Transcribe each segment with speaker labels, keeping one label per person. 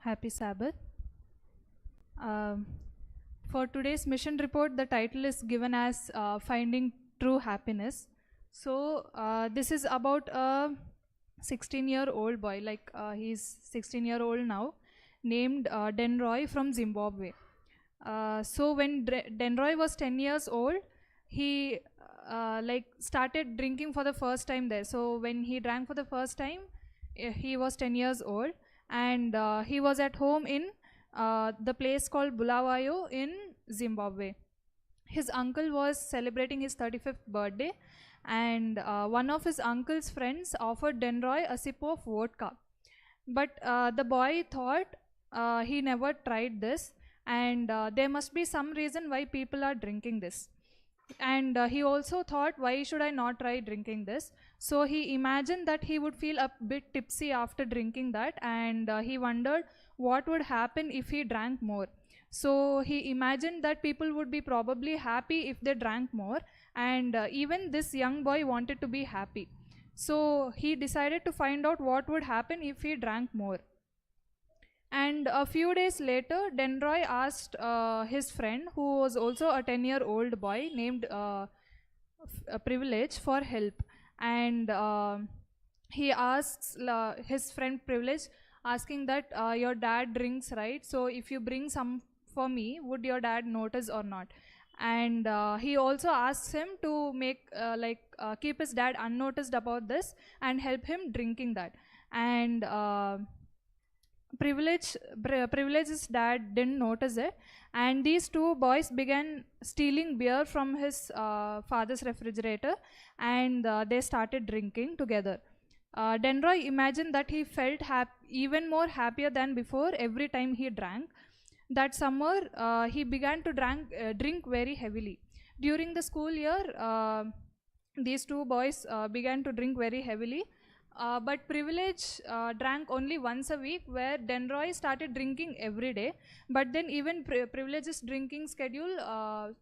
Speaker 1: Happy Sabbath. Um, for today's mission report, the title is given as Finding True Happiness. So, this is about a 16-year-old boy, he's 16-year-old now, named Denroy from Zimbabwe. So, when Denroy was 10 years old, he started drinking for the first time there. So, when he drank for the first time, he was 10 years old, and he was at home in the place called Bulawayo in Zimbabwe. His uncle was celebrating his 35th birthday, and one of his uncle's friends offered Denroy a sip of vodka. But the boy thought he never tried this, and there must be some reason why people are drinking this. And he also thought, why should I not try drinking this? So he imagined that he would feel a bit tipsy after drinking that, and he wondered what would happen if he drank more. So he imagined that people would be probably happy if they drank more, and even this young boy wanted to be happy. So he decided to find out what would happen if he drank more. And a few days later, Denroy asked his friend, who was also a 10-year-old boy named Privilege, for help. And he asks his friend Privilege, asking that your dad drinks, right? So if you bring some for me, would your dad notice or not? And he also asks him to make keep his dad unnoticed about this and help him drinking that. And Privilege's dad didn't notice it, and these two boys began stealing beer from his father's refrigerator, and they started drinking together. Denroy imagined that he felt even more happier than before every time he drank. That summer, he began to drink very heavily. During the school year, these two boys began to drink very heavily. But Privilege drank only once a week, where Denroy started drinking every day. But then even Privilege's drinking schedule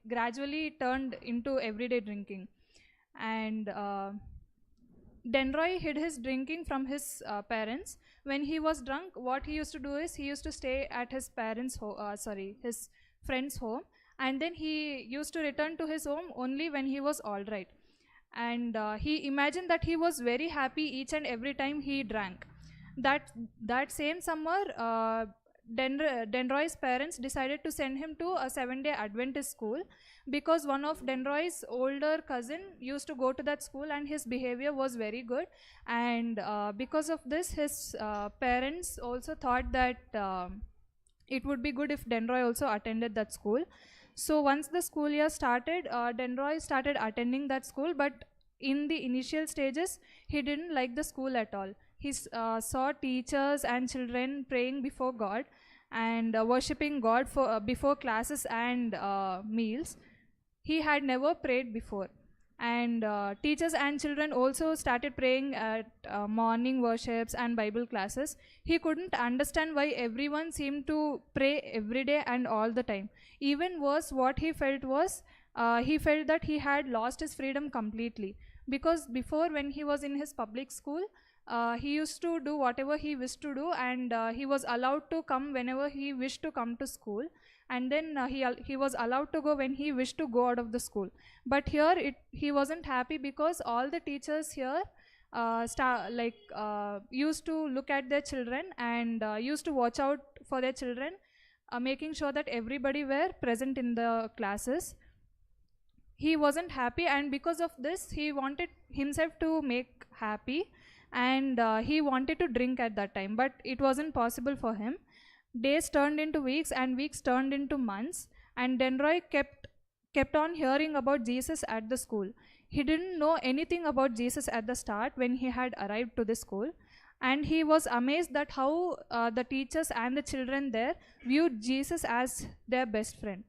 Speaker 1: gradually turned into everyday drinking. And Denroy hid his drinking from his parents. When he was drunk, what he used to do is he used to stay at his his friend's home, and then he used to return to his home only when he was all right. And he imagined that he was very happy each and every time he drank. That same summer, Denroy's parents decided to send him to a 7-day Adventist school, because one of Denroy's older cousin used to go to that school and his behavior was very good. And because of this, his parents also thought that it would be good if Denroy also attended that school. So once the school year started, Denroy started attending that school, but in the initial stages, he didn't like the school at all. He saw teachers and children praying before God and worshipping God before classes and meals. He had never prayed before. And teachers and children also started praying at morning worships and Bible classes. He couldn't understand why everyone seemed to pray every day and all the time. Even worse, what he felt was, he felt that he had lost his freedom completely. Because before, when he was in his public school, he used to do whatever he wished to do, and he was allowed to come whenever he wished to come to school. And then he was allowed to go when he wished to go out of the school. But here he wasn't happy, because all the teachers here used to look at their children and used to watch out for their children, making sure that everybody were present in the classes. He wasn't happy, and because of this, he wanted himself to make happy, and he wanted to drink at that time, but it wasn't possible for him. Days turned into weeks, and weeks turned into months, and Denroy kept on hearing about Jesus at the school. He didn't know anything about Jesus at the start when he had arrived to the school, and he was amazed that how the teachers and the children there viewed Jesus as their best friend.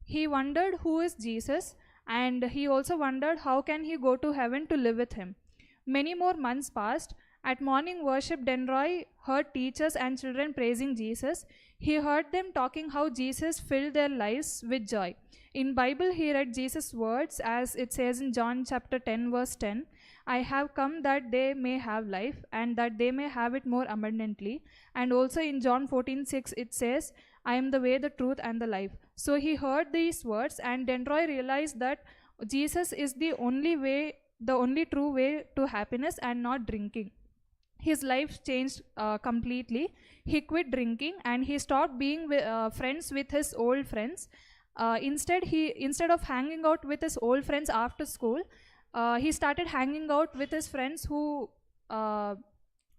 Speaker 1: He wondered who is Jesus, and he also wondered how can he go to heaven to live with him. Many more months passed. At morning worship, Denroy heard teachers and children praising Jesus. He heard them talking how Jesus filled their lives with joy. In Bible, he read Jesus' words, as it says in John chapter 10, verse 10. I have come that they may have life, and that they may have it more abundantly. And also in John 14:6 it says, I am the way, the truth, and the life. So he heard these words, and Denroy realized that Jesus is the only way, the only true way to happiness, and not drinking. His life changed completely. He quit drinking, and he stopped being friends with his old friends. Instead of hanging out with his old friends after school, he started hanging out with his friends uh,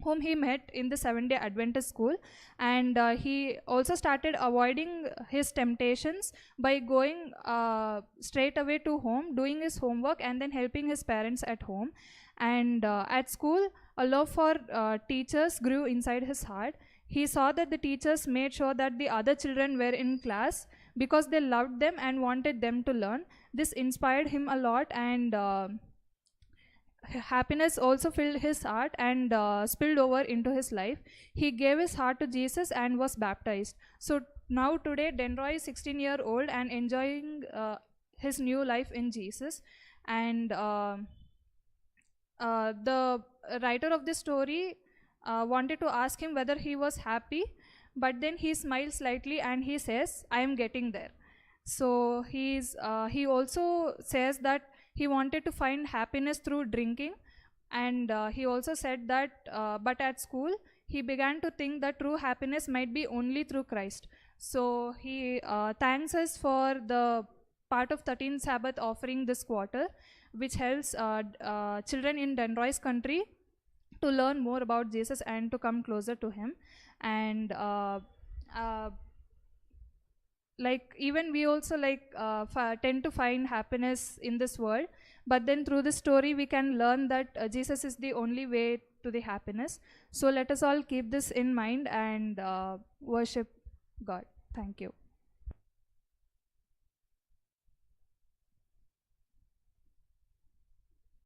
Speaker 1: whom he met in the Seventh-day Adventist school. And he also started avoiding his temptations by going straight away to home, doing his homework, and then helping his parents at home. And at school, a love for teachers grew inside his heart. He saw that the teachers made sure that the other children were in class because they loved them and wanted them to learn. This inspired him a lot, and happiness also filled his heart and spilled over into his life. He gave his heart to Jesus and was baptized. So now today, Denroy is 16-year-old and enjoying his new life in Jesus. And the writer of this story wanted to ask him whether he was happy, but then he smiles slightly and he says, I am getting there. So he also says that he wanted to find happiness through drinking. And he also said that but at school he began to think that true happiness might be only through Christ. So he thanks us for the part of 13th Sabbath offering this quarter, which helps children in Denroy's country to learn more about Jesus and to come closer to him. And like even we also tend to find happiness in this world, but then through this story we can learn that Jesus is the only way to the happiness. So let us all keep this in mind and worship God. Thank you.